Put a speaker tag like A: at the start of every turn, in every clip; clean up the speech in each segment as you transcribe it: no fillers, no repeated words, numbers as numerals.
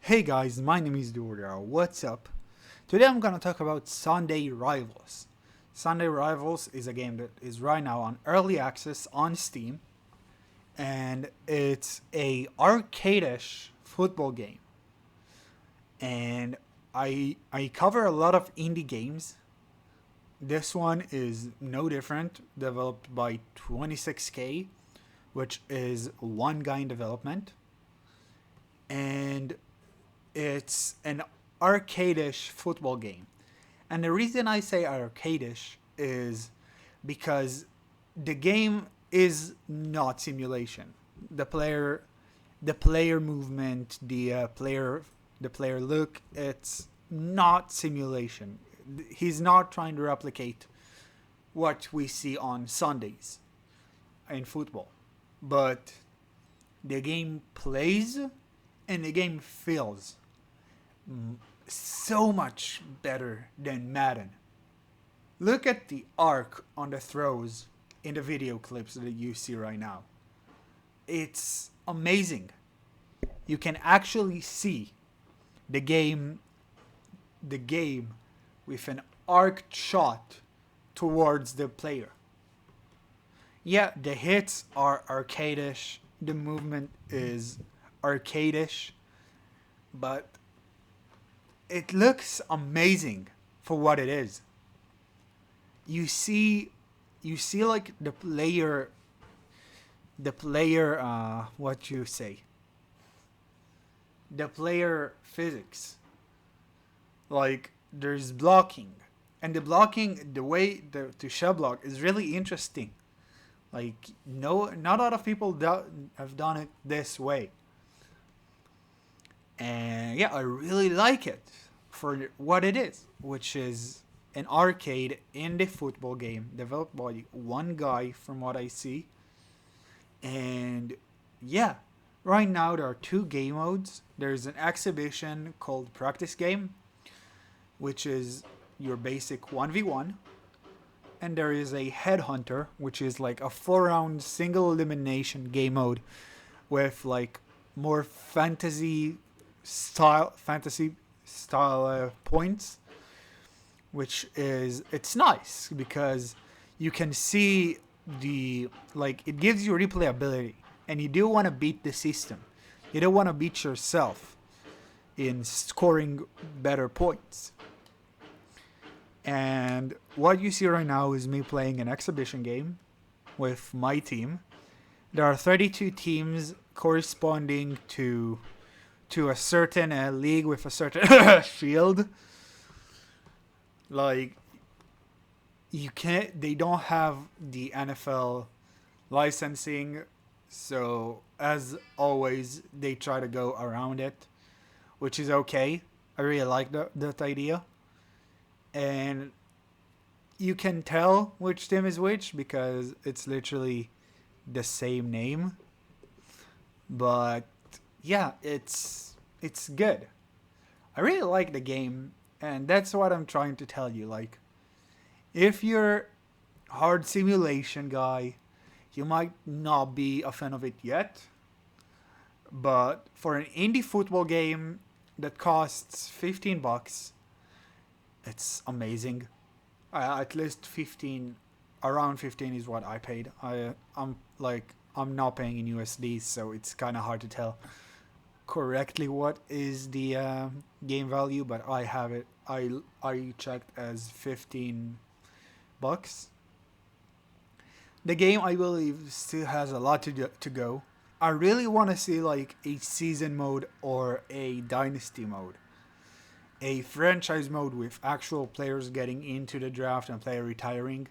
A: Hey guys, my name is Duria. What's up? Today I'm gonna talk about Sunday Rivals. Sunday Rivals is a game that is right now on early access on Steam, and it's a arcade-ish football game. And I cover a lot of indie games. This one is no different, developed by 26K, which is one guy in development, and it's an arcade-ish football game. And the reason I say arcade-ish is because the game is not simulation. The player movement, the player look, it's not simulation. He's not trying to replicate what we see on Sundays in football. But the game plays and the game feels so much better than Madden. Look at the arc on the throws in the video clips that you see right now. It's amazing. You can actually see the game the game with an arced shot towards the player. Yeah, the hits are arcadish, the movement is arcadish, but it looks amazing for what it is. You see you see like the player what you say the player physics, like there's blocking, and the blocking, the way to shell block is really interesting. Like, no, not a lot of people have done it this way, and yeah, I really like it for what it is, which is an arcade indie football game developed by one guy, from what I see. And yeah, right now there are two game modes. There's an exhibition called Practice Game, which is your basic 1v1, and there is a Headhunter, which is like a 4 round single elimination game mode with like more fantasy style points, which is, it's nice because you can see the, like, it gives you replayability, and you do want to beat the system. You don't want to beat yourself in scoring better points. And what you see right now is me playing an exhibition game with my team. There are 32 teams corresponding to a certain league with a certain field. Like, you can't. They don't have the NFL licensing, so as always, they try to go around it, which is okay. I really like that idea, and you can tell which team is which because it's literally the same name. But yeah, it's good. I really like the game, and that's what I'm trying to tell you. Like, if you're hard simulation guy, you might not be a fan of it yet. But for an indie football game that costs $15, it's amazing. At least 15, around 15 is what I paid. I'm not paying in USD, so it's kind of hard to tell correctly what is the game value, but I have it. I checked as $15. The game, I believe, still has a lot to go. I really want to see like a season mode or a dynasty mode, a franchise mode with actual players getting into the draft and player retiring.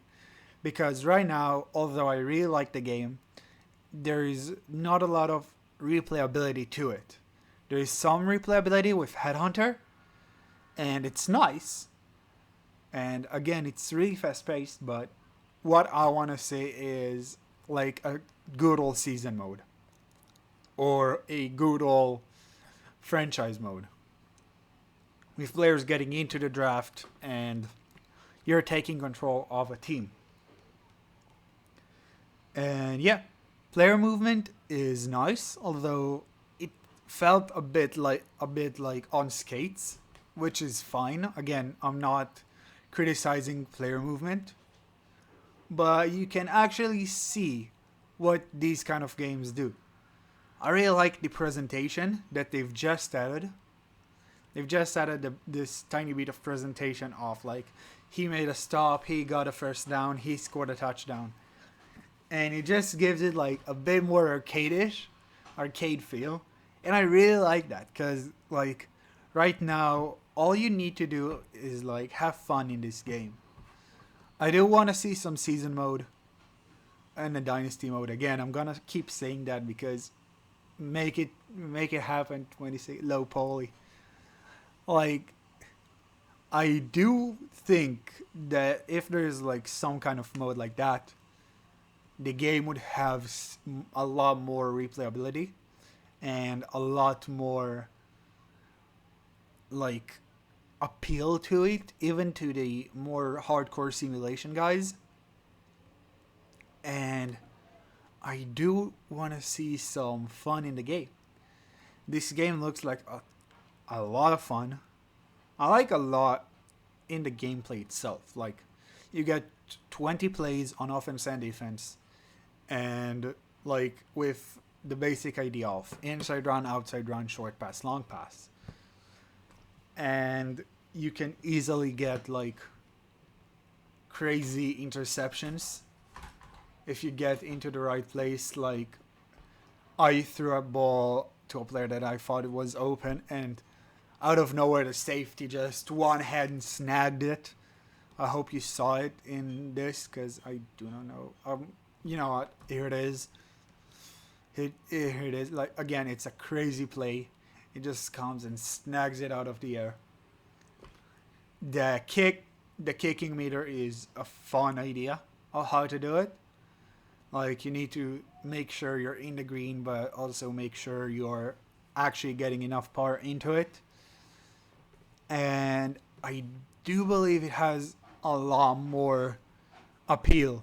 A: Because right now, although I really like the game, there is not a lot of replayability to it. There is some replayability with Headhunter, and it's nice. And again, it's really fast paced, but what I want to say is like a good old season mode or a good old franchise mode with players getting into the draft and you're taking control of a team. And yeah, player movement is nice, although it felt a bit like on skates, which is fine. Again, I'm not criticizing player movement, but you can actually see what these kind of games do. I really like the presentation that they've just added. They've just added this tiny bit of presentation of like he made a stop, he got a first down, he scored a touchdown, and it just gives it like a bit more arcade feel, and I really like that because like right now all you need to do is like have fun in this game. I do want to see some season mode and a dynasty mode again. I'm gonna keep saying that because make it happen. 26 low poly. Like I do think that if there's like some kind of mode like that, the game would have a lot more replayability and a lot more like appeal to it, even to the more hardcore simulation guys. And I do want to see some fun in the game. This game looks like a lot of fun. I like a lot in the gameplay itself. Like, you get 20 plays on offense and defense, and like with the basic idea of inside run, outside run, short pass, long pass. And you can easily get like crazy interceptions if you get into the right place. Like I threw a ball to a player that I thought it was open, and out of nowhere the safety just one hand and snagged it. I hope you saw it in this because I do not know. You know what? Here it is. Here it is. Like again, it's a crazy play. It just comes and snags it out of the air. The kicking meter is a fun idea of how to do it. Like you need to make sure you're in the green, but also make sure you're actually getting enough power into it. And I do believe it has a lot more appeal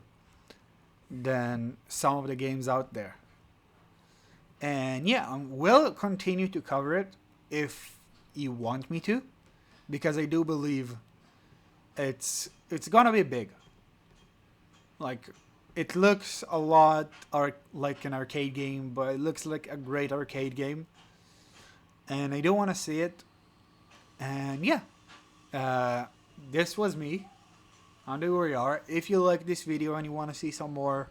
A: than some of the games out there. And yeah, we'll continue to cover it if you want me to, because I do believe it's gonna be big. Like it looks a lot like an arcade game, but it looks like a great arcade game, and I do want to see it. And yeah, this was me. Under where you are. If you like this video and you want to see some more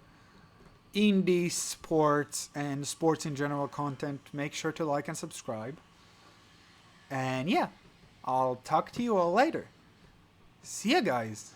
A: indie sports and sports in general content, make sure to like and subscribe. And yeah, I'll talk to you all later. See ya, guys.